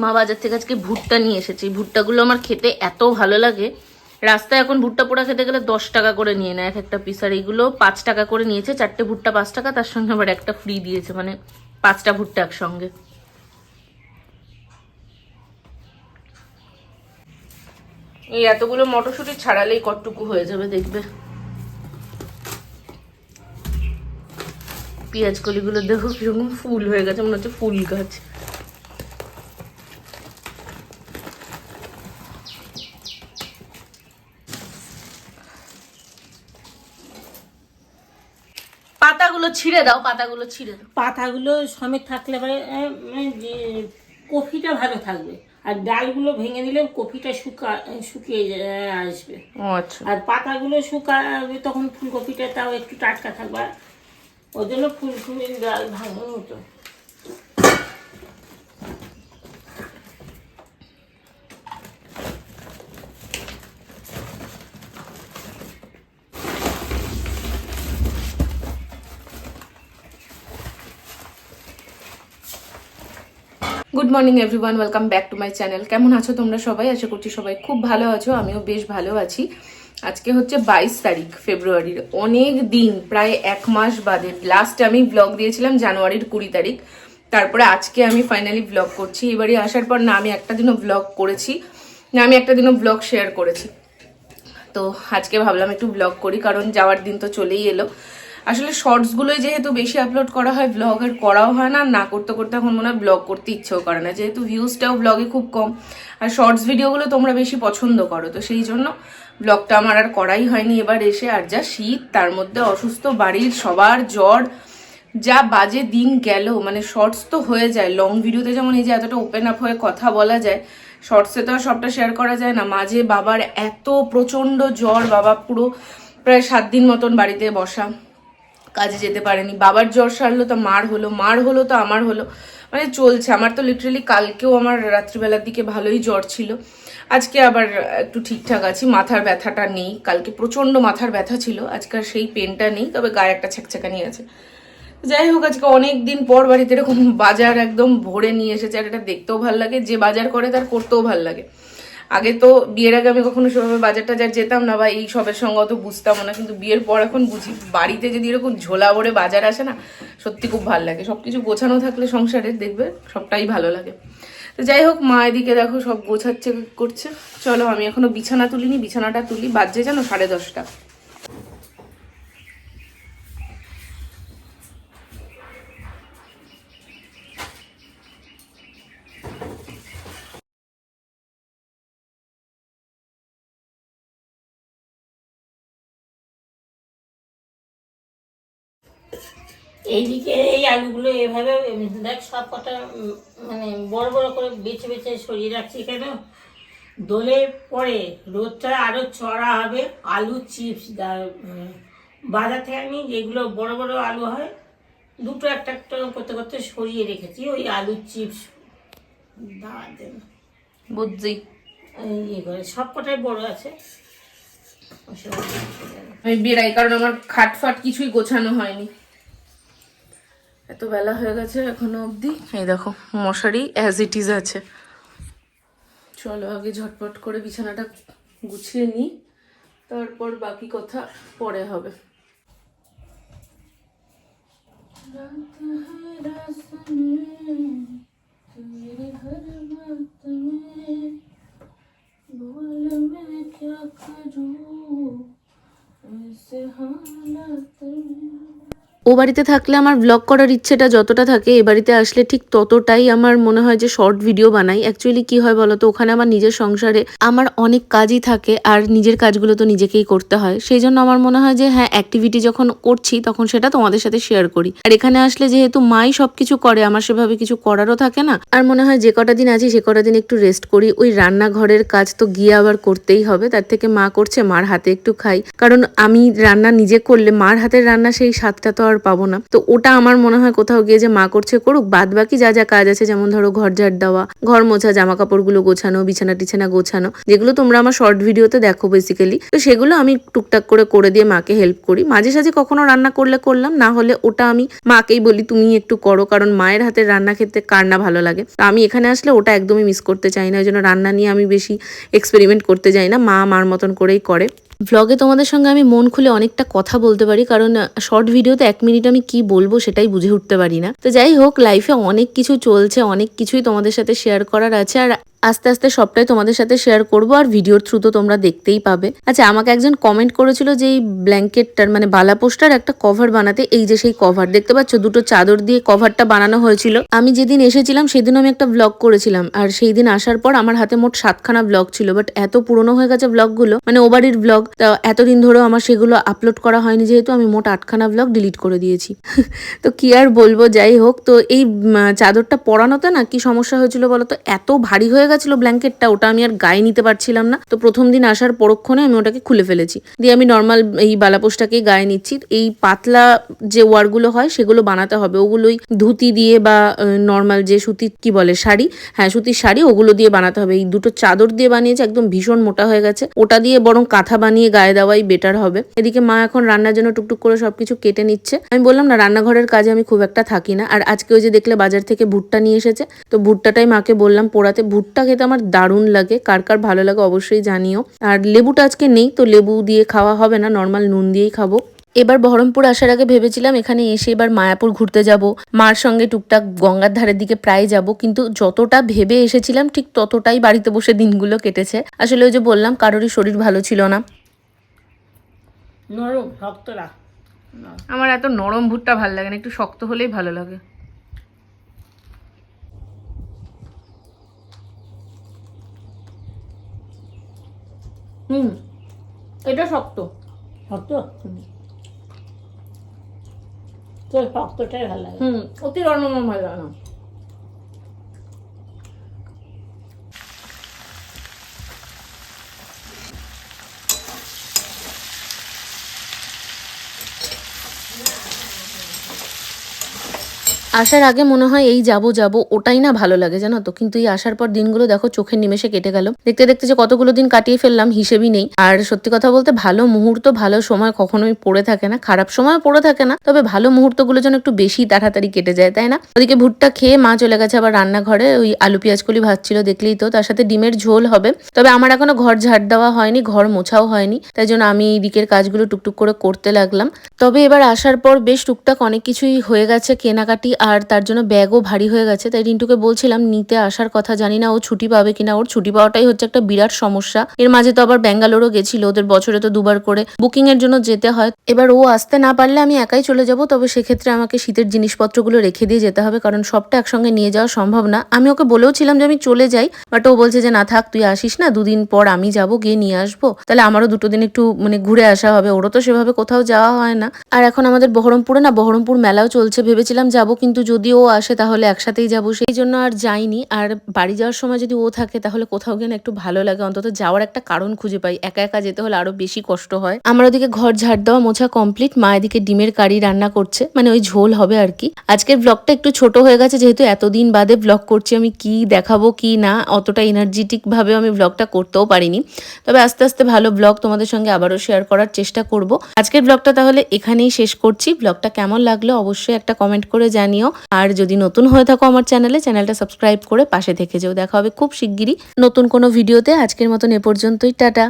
মা বাজার থেকে আজকে ভুট্টা নিয়ে এসেছি। ভুট্টাগুলো আমার খেতে এত ভালো লাগে। রাস্তায় এখন ভুট্টা পোড়া খেতে গেলে 10 টাকা করে নিয়ে নেয় এক একটা পিস, আর এইগুলো 5 টাকা করে নিয়েছে। 4টে ভুট্টা 5 টাকা, তার সঙ্গে আবার একটা ফ্রি দিয়েছে, মানে 5টা ভুট্টা একসঙ্গে। এই এতগুলো মটরশুঁটি ছাড়ালেই কতটুকু হয়ে যাবে দেখবে। পেঁয়াজ কলিগুলো দেখো কিরকম ফুল হয়ে গেছে, মনে হচ্ছে ফুল গাছ। পাতাগুলো ছিঁড়ে দাও, পাতাগুলো ছিঁড়ে দাও। পাতাগুলো সমেত থাকলে পরে কফিটা ভালো থাকবে, আর ডালগুলো ভেঙে দিলে কফিটা শুকিয়ে আসবে। আচ্ছা। আর পাতাগুলো শুকাবে তখন ফুলকপিটা তাও একটু টাটকা থাকবে, ওই জন্য ফুলকপির ডাল ভাঙানো হতো। Good morning everyone, welcome back to my channel. কেমন আছো তোমরা সবাই? আশা করছি সবাই খুব ভালো আছো, আমিও বেশ ভালো আছি। আজকে হচ্ছে 22 তারিখ ফেব্রুয়ারির, অনেক দিন, প্রায় 1 মাস বাদে। লাস্ট আমি ব্লগ দিয়েছিলাম জানুয়ারির 20 তারিখ, তারপরে আজকে আমি ফাইনালি ব্লগ করছি। এবারে আসার পর না আমি একটা দিনও ব্লগ করেছি, না আমি একটা দিনও ব্লগ শেয়ার করেছি। তো আজকে ভাবলাম একটু ব্লগ করি, কারণ যাওয়ার দিন তো চলেই এলো। আসলে শর্টসগুলোই যেহেতু বেশি আপলোড করা হয়, ব্লগ আর করাও হয় না, না করতে করতে এখন মনে হয় ব্লগ করতে ইচ্ছেও করে না, যেহেতু ভিউজটাও ব্লগে খুব কম, আর শর্টস ভিডিওগুলো তোমরা বেশি পছন্দ করো, তো সেই জন্য ব্লগটা আমার আর করাই হয়নি এবার এসে। আর যা শীত, তার মধ্যে অসুস্থ বাড়ির সবার, জ্বর, যা বাজে দিন গেল। মানে শর্টস তো হয়ে যায়, লং ভিডিওতে যেমন এই যে এতটা ওপেন আপ হয়ে কথা বলা যায়, শর্টসে তো আর সবটা শেয়ার করা যায় না। মাঝে বাবার এত প্রচণ্ড জ্বর, বাবা পুরো প্রায় 7 দিন মতন বাড়িতে বসা, কাজে যেতে পারেনি। বাবার জ্বর সারলো তো মার হলো, মার হলো তো আমার হলো, মানে চলছে। আমার তো লিটারালি কালকেও আমার রাত্রিবেলার দিকে ভালোই জ্বর ছিল, আজকে আবার একটু ঠিকঠাক আছি। মাথার ব্যথাটা নেই, কালকে প্রচণ্ড মাথার ব্যথা ছিল, আজকাল সেই পেনটা নেই, তবে গায়ে একটা ছ্যাঁকছ্যাঁকানি আছে। যাই হোক, আজকে অনেক দিন পর বাড়িতে এরকম বাজার একদম ভরে নিয়ে এসেছে, আর এটা দেখতেও ভাল লাগে, যে বাজার করে তার করতেও ভাল লাগে। আগে তো বিয়ের আগে আমি কখনো সেভাবে বাজার টাজার যেতাম না, বা এই সবের সঙ্গে অত বুঝতাম না, কিন্তু বিয়ের পর এখন বুঝি। বাড়িতে যদি এরকম ঝোলা ভরে বাজার আসে না, সত্যি খুব ভালো লাগে। সবকিছু গোছানো থাকলে সংসারে দেখবে সবটাই ভালো লাগে। তো যাই হোক, মা এদিকে দেখো সব গোছাচ্ছে, করছে। চলো, আমি এখনো বিছানা তুলিনি, বিছানাটা তুলি। বাজছে জানো 10:30। এইদিকে এই আলুগুলো এভাবে দেখ সব কটা মানে বড় বড় করে বেছে বেছে সরিয়ে রাখছি, কেন দোলে পরে রোদটা আরো চড়া হবে। আলু চিপস বাজার থেকে আমি যেগুলো বড় বড় আলু হয়, দুটো একটা একটা করতে করতে সরিয়ে রেখেছি, ওই আলু চিপস দেওয়ার জন্য। বুঝছি, ইয়ে করে সব কটাই বড় আছে। আমি বেরাই, কারণ আমার খাট ফাট কিছুই গোছানো হয়নি। এত বেলা হয়ে গেছে এখনো অবধি। এই দেখো মশারি অ্যাজ ইট ইজ আছে। চলো আগে ঝটপট করে বিছানাটা গুছিয়ে নিই, তারপর বাকি কথা পরে হবে। ও বাড়িতে থাকলে আমার ব্লগ করার ইচ্ছেটা যতটা থাকে, এ বাড়িতে আসলে ঠিক ততটাই আমার মনে হয় যে শর্ট ভিডিও বানাই। অ্যাকচুয়ালি কি হয় বলতো, ওখানে আমার নিজের সংসারে আমার অনেক কাজই থাকে, আর নিজের কাজগুলো তো নিজেকেই করতে হয়। সেই জন্য আমার মনে হয় যে হ্যাঁ, অ্যাক্টিভিটি যখন করছি তখন সেটা তোমাদের সাথে শেয়ার করি। আর এখানে আসলে যেহেতু মাই সবকিছু করে, আমার সেভাবে কিছু করারও থাকে না। আর মনে হয় যে কটা দিন আছি সে কটা দিন একটু রেস্ট করি। ওই রান্নাঘরের কাজ তো গিয়ে আবার করতেই হবে, তার থেকে মা করছে, মার হাতে একটু খাই। কারণ আমি রান্না নিজে করলে মার হাতের রান্না সেই স্বাদটা তো আর আর পাবো না। তো ওটা আমার মনে হয় কোথাও গিয়ে যে মা করছে করুক, বাদ বাকি যা যা কাজ আছে যেমন ধরো ঘর ঝাড় দেওয়া, ঘর মোছা, জামা কাপড়গুলো গোছানো, বিছানা টিছানা গোছানো, যেগুলো তোমরা আমার শর্ট ভিডিওতে দেখো বেসিক্যালি, তো সেগুলো আমি টুকটাক করে দিয়ে মাকে হেল্প করি। মাঝে সাঝে কখনো রান্না করলে করলাম, না হলে ওটা আমি মাকেই বলি তুমি একটু করো, কারণ মায়ের হাতের রান্না খেতে কার না ভালো লাগে। তো আমি এখানে আসলে ওটা একদমই মিস করতে চাই না, ওই জন্য রান্না নিয়ে আমি বেশি এক্সপেরিমেন্ট করতে যাই না, মা মার মতন করেই করে। ভ্লগে তোমাদের সঙ্গে আমি মন খুলে অনেকটা কথা বলতে পারি, কারণ শর্ট ভিডিওতে 1 মিনিট আমি কি বলবো সেটাই বুঝে উঠতে পারি না। তো যাই হোক, লাইফে অনেক কিছু চলছে, অনেক কিছুই তোমাদের সাথে শেয়ার করার আছে, আর আস্তে আস্তে সবটাই তোমাদের সাথে শেয়ার করব, আর ভিডিওর থ্রু তো তোমরা দেখতেই পাবে। আচ্ছা, আমাকে একজন কমেন্ট করেছিল যে এই ব্ল্যাঙ্কেটটার মানে বালাপোস্টার একটা কভার বানাতে, এই যে সেই কভার দেখতে পাচ্ছ, দুটো চাদর দিয়ে কভারটা বানানো হয়েছিল। আমি যেদিন এসেছিলাম সেদিন আমি একটা ব্লগ করেছিলাম, আর সেই দিন আসার পর আমার হাতে মোট 7খানা ব্লগ ছিল, বাট এত পুরনো হয়ে গেছে ব্লগগুলো, মানে ও বাড়ির ব্লগ, তা এতদিন ধরেও আমার সেগুলো আপলোড করা হয়নি, যেহেতু আমি মোট 8খানা ব্লগ ডিলিট করে দিয়েছি। তো কি আর বলবো, যাই হোক। তো এই চাদরটা পরানোতে না কি সমস্যা হয়েছিল বলো তো, এত ভারী হয়ে গেছিল ব্ল্যাঙ্কেটটা, ওটা আমি আর গায়ে নিতে পারছিলাম না। তো প্রথম দিন আসার পরক্ষণে আমি ওটাকে খুলে ফেলেছি, দিয়ে আমি নর্মাল এই বালাপোস্টটাকেই গায়ে নিচ্ছি। এই পাতলা যে ওয়ারগুলো হয় সেগুলো বানাতে হবে, ওগুলোই ধুতি দিয়ে বা নর্মাল যে সুতির কি বলে শাড়ি, হ্যাঁ সুতির শাড়ি, ওগুলো দিয়ে বানাতে হবে। এই দুটো চাদর দিয়ে বানিয়েছে, একদম ভীষণ মোটা হয়ে গেছে, ওটা দিয়ে বরং কাঁথা বানিয়ে গায়ে দেওয়াই বেটার হবে। এদিকে মা এখন রান্নার জন্য টুকটুক করে সবকিছু কেটে নিচ্ছে। আমি বললাম না রান্নাঘরের কাজে আমি খুব একটা থাকি না, আর আজকে ওই যে দেখলে বাজার থেকে ভুট্টা নিয়ে এসেছে, তো ভুট্টাটাই মাকে বললাম পোড়াতে। ভুট্টা খেতে আমার দারুণ লাগে, কার কার ভালো লাগে অবশ্যই জানিও। আর লেবুটা আজকে নেই, তো লেবু দিয়ে খাওয়া হবে না, নর্মাল নুন দিয়েই খাবো। এবার বহরমপুর আসার আগে ভেবেছিলাম এখানে এসে এবার মায়াপুর ঘুরতে যাব, মার সঙ্গে টুকটাক গঙ্গার ধারের দিকে প্রায় যাব, কিন্তু যতটা ভেবে এসেছিলাম ঠিক ততটাই বাড়িতে বসে দিনগুলো কেটেছে। আসলে ওই যে বললাম কারোরই শরীর ভালো ছিল না। নরম শক্তরা, আমার এত নরম ভুট্টা ভালো লাগে না, একটু শক্ত হলেই ভালো লাগে। এটা শক্ত শক্ত, তোর শক্তটাই ভালো লাগে। অতি নরম ভালো লাগে না। আসার আগে মনে হয় এই যাব ওটাই না ভালো লাগে জানো তো, কিন্তু এই আসার পর দিনগুলো দেখো চোখের নিমেষে কেটে গেল। দেখতে দেখতে যে কতগুলো দিন কাটিয়ে ফেললাম হিসেবই নেই। আর সত্যি কথা বলতে ভালো মুহূর্ত, ভালো সময় কখনোই পড়ে থাকে না, খারাপ সময় পড়ে থাকে না, তবে ভালো মুহূর্তগুলো যেন একটু বেশি তাড়াতাড়ি কেটে যায়, তাই না? ওদিকে ভুট্টা খেয়ে মা চলে গেছে আবার রান্নাঘরে, ওই আলু পেঁয়াজ কলি ভাজছিল দেখলেই তো, তার সাথে ডিমের ঝোল হবে। তবে আমার এখনো ঘর ঝাড় দেওয়া হয়নি, ঘর মোছাও হয়নি, তাই জন্য আমি এই দিকের কাজগুলো টুকটুক করে করতে লাগলাম। তবে এবার আসার পর বেশ টুকটাক অনেক কিছুই হয়ে গেছে কেনাকাটি, আর তার জন্য ব্যাগও ভারী হয়ে গেছে। তাই রিন্টুকে বলছিলাম নিতে আসার কথা, জানি না ও ছুটি পাবে কিনা, ওর ছুটি পাওয়াটাই হচ্ছে একটা বিরাট সমস্যা। এর মাঝে তো আবার ব্যাঙ্গালোরও গেছিল, ওদের বছরে তো 2বার করে বুকিং এর জন্য যেতে হয়। এবার ও আসতে না পারলে আমি একাই চলে যাব, তবে সেক্ষেত্রে আমাকে শীতের জিনিসপত্রগুলো রেখে দিয়ে যেতে হবে, কারণ সবটা একসঙ্গে নিয়ে যাওয়া সম্ভব না। আমি ওকে বলেও ছিলাম যে আমি চলে যাই, বাট ও বলছে যে না থাক, তুই আসিস না, 2 দিন পর আমি যাব, গিয়ে নিয়ে আসবো, তাহলে আমারও 2 দিন একটু মানে ঘুরে আসা হবে, ওরও তো সেভাবে কোথাও যাওয়া হয় না। আর এখন আমাদের বহরমপুরে না বহরমপুর মেলাও চলছে, ভেবেছিলাম যাব, কিন্তু যদি ও আসে তাহলে একসাথেই যাব, সেই জন্য আর যাইনি। আর বাড়ি যাওয়ার সময় যদি ও থাকে তাহলে কোথাও গিয়ে একটু ভালো লাগে, অন্তত যাওয়ার একটা কারণ খুঁজে পাই, একা একা যেতে হলে আরো বেশি কষ্ট হয়। আমার ওদিকে ঘর ঝাড় দেওয়া মোছা কমপ্লিট, মা এদিকে ডিমের কারি রান্না করছে, মানে ওই ঝোল হবে আর কি। আজকের ব্লগটা একটু ছোট হয়ে গেছে, যেহেতু এতদিন বাদে ব্লগ করছি, আমি কি দেখাবো কি না অতটা এনার্জেটিক ভাবে আমি ব্লগটা করতেও পারিনি, তবে আস্তে আস্তে ভালো ব্লগ তোমাদের সঙ্গে আবারও শেয়ার করার চেষ্টা করব। আজকের ব্লগটা তাহলে এখানেই শেষ করছি। ব্লগটা কেমন লাগলো অবশ্যই একটা কমেন্ট করে জানিও, আর যদি নতুন হয়ে থাকো আমার চ্যানেলটা সাবস্ক্রাইব করে পাশে থেকে যেও। দেখা হবে খুব শিগগিরই নতুন কোনো ভিডিওতে। আজকের মতন এ পর্যন্তই, টাটা।